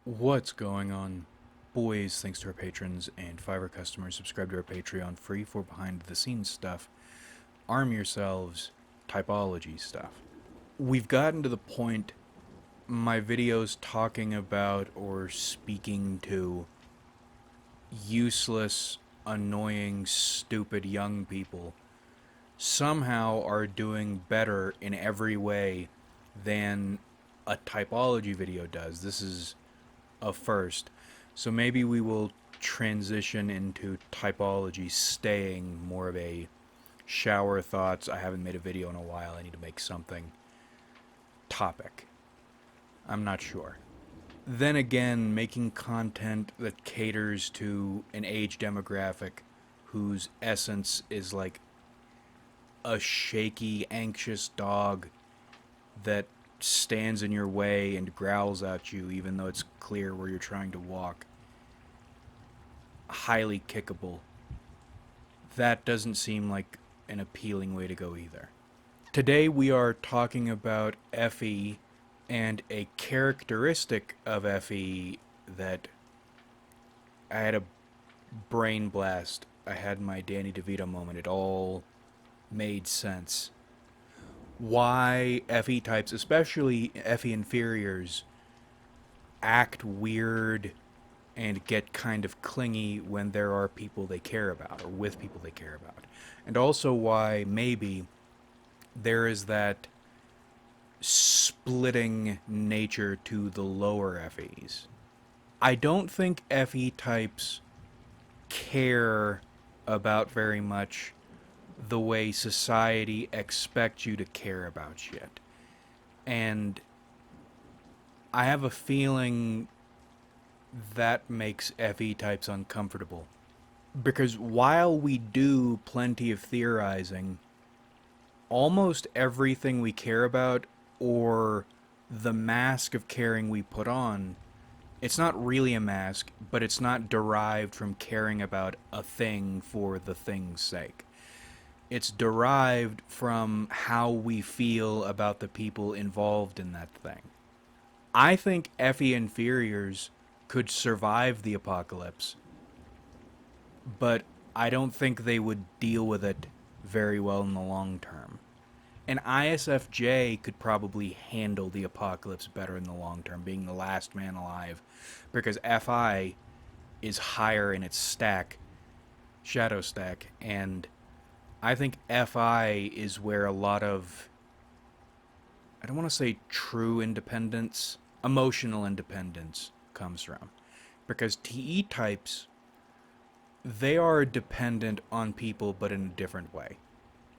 What's going on, boys? Thanks to our patrons and Fiverr customers. Subscribe to our Patreon free for behind the scenes stuff. Arm yourselves, typology stuff. We've gotten to the point my videos talking about or speaking to useless, annoying, stupid young people somehow are doing better in every way than a typology video does. This is a first. So maybe we will transition into typology staying more of a shower thoughts. I haven't made a video in a while. I need to make something topic. I'm not sure. Then again, making content that caters to an age demographic whose essence is like a shaky, anxious dog that stands in your way and growls at you even though it's clear where you're trying to walk. Highly kickable. That doesn't seem like an appealing way to go either. Today we are talking about Fe and a characteristic of Fe that I had a brain blast. I had my Danny DeVito moment. It all made sense. Why Fe types, especially Fe inferiors, act weird and get kind of clingy when there are people they care about or with people they care about. And also why maybe there is that splitting nature to the lower FEs. I don't think FE types care about very much the way society expects you to care about shit. And I have a feeling that makes FE types uncomfortable. Because while we do plenty of theorizing, almost everything we care about, or the mask of caring we put on, it's not really a mask, but it's not derived from caring about a thing for the thing's sake. It's derived from how we feel about the people involved in that thing. I think FE inferiors could survive the apocalypse, but I don't think they would deal with it very well in the long term. An ISFJ could probably handle the apocalypse better in the long term, being the last man alive, because FI is higher in its stack, shadow stack, and I think FI is where a lot of, I don't want to say true independence, emotional independence comes from. Because TE types, they are dependent on people, but in a different way.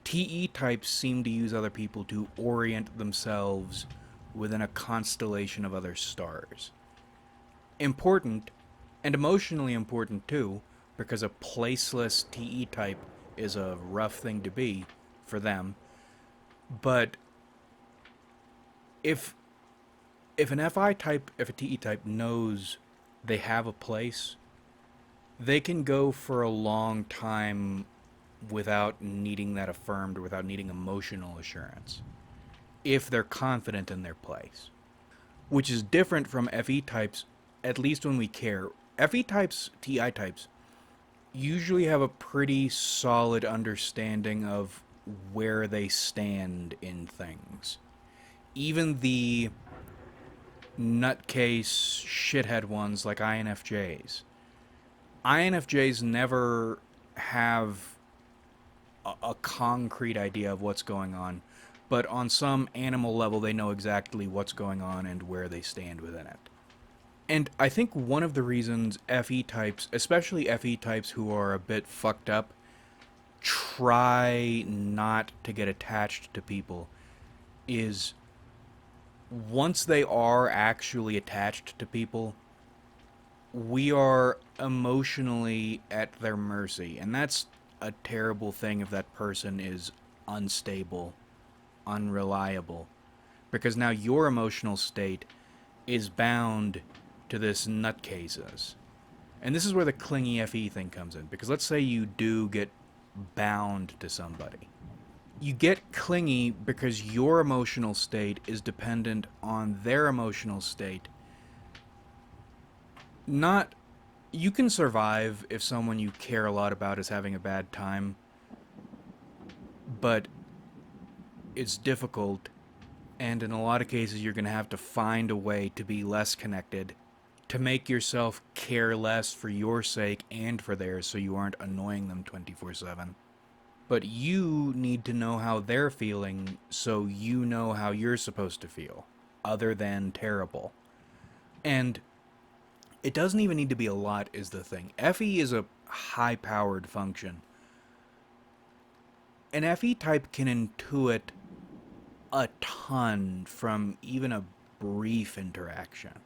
TE types seem to use other people to orient themselves within a constellation of other stars. Important, and emotionally important too, because a placeless TE type is a rough thing to be for them. But if an FI type, if a TE type knows they have a place, they can go for a long time without needing that affirmed or without needing emotional assurance if they're confident in their place. Which is different from FE types, at least when we care. FE types, TI types, usually have a pretty solid understanding of where they stand in things. Even the nutcase shithead ones like INFJs. INFJs never have a concrete idea of what's going on, but on some animal level they know exactly what's going on and where they stand within it. And I think one of the reasons FE types, especially FE types who are a bit fucked up, try not to get attached to people is once they are actually attached to people, we are emotionally at their mercy. And that's a terrible thing if that person is unstable, unreliable. Because now your emotional state is bound to this nutcases. And this is where the clingy FE thing comes in. Because let's say you do get bound to somebody. You get clingy because your emotional state is dependent on their emotional state Not, you can survive if someone you care a lot about is having a bad time, but it's difficult, and in a lot of cases, you're going to have to find a way to be less connected, to make yourself care less for your sake and for theirs so you aren't annoying them 24/7. But you need to know how they're feeling so you know how you're supposed to feel, other than terrible. And it doesn't even need to be a lot, is the thing. FE is a high powered function. An FE type can intuit a ton from even a brief interaction.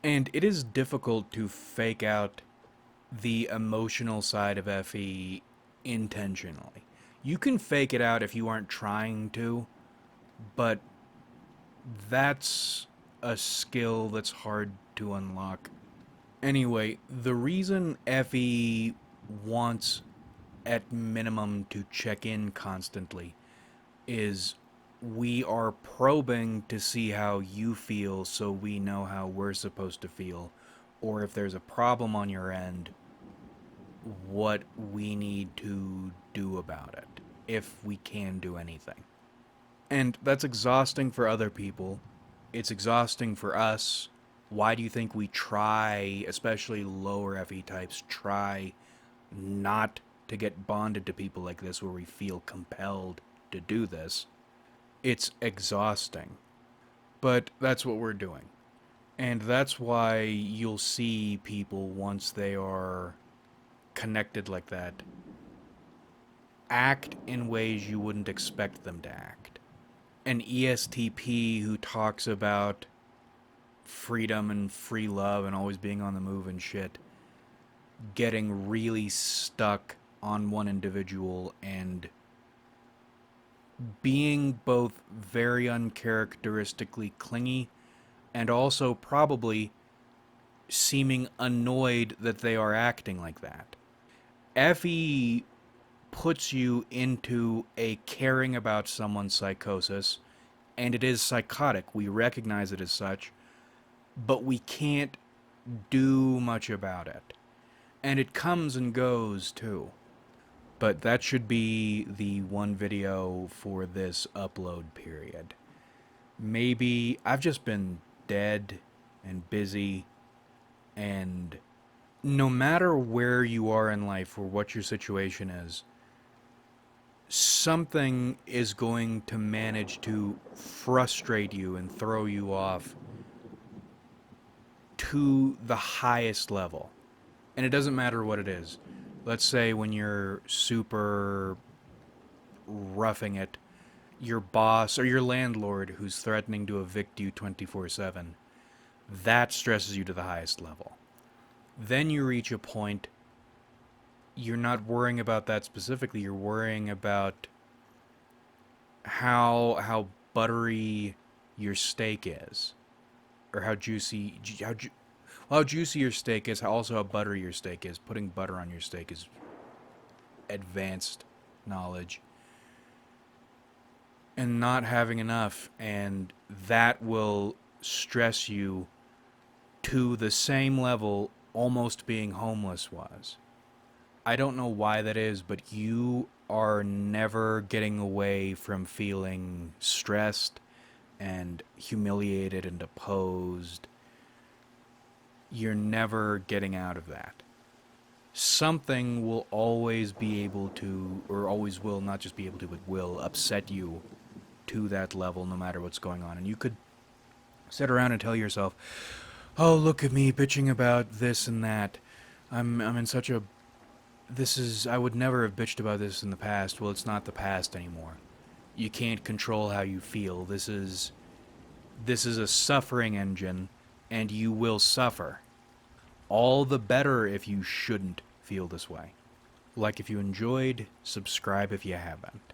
And it is difficult to fake out the emotional side of FE intentionally. You can fake it out if you aren't trying to, but that's a skill that's hard to unlock. Anyway, the reason FE wants at minimum to check in constantly is we are probing to see how you feel so we know how we're supposed to feel, or if there's a problem on your end, what we need to do about it, if we can do anything. And that's exhausting for other people. It's exhausting for us. Why do you think we try, especially lower FE types, try not to get bonded to people like this where we feel compelled to do this? It's exhausting. But that's what we're doing. And that's why you'll see people, once they are connected like that, act in ways you wouldn't expect them to act. An ESTP who talks about freedom and free love and always being on the move and shit, getting really stuck on one individual and being both very uncharacteristically clingy and also probably seeming annoyed that they are acting like that. FE puts you into a caring about someone's psychosis, and it is psychotic. We recognize it as such, but we can't do much about it. And it comes and goes too. But that should be the one video for this upload period. Maybe I've just been dead and busy, and no matter where you are in life or what your situation is, something is going to manage to frustrate you and throw you off to the highest level. And it doesn't matter what it is. Let's say when you're super roughing it, your boss or your landlord who's threatening to evict you 24/7, that stresses you to the highest level. Then you reach a point, you're not worrying about that specifically, you're worrying about how buttery your steak is, or how juicy how juicy your steak is, also how buttery your steak is. Putting butter on your steak is advanced knowledge. And not having enough, and that will stress you to the same level almost being homeless was. I don't know why that is, but you are never getting away from feeling stressed and humiliated and opposed. You're never getting out of that. Something will always be able to, or always will, not just be able to, but will upset you to that level no matter what's going on. And you could sit around and tell yourself, oh, look at me bitching about this and that. I'm in such a... I would never have bitched about this in the past. Well, it's not the past anymore. You can't control how you feel. This is a suffering engine, and you will suffer. All the better if you shouldn't feel this way. Like if you enjoyed, subscribe if you haven't.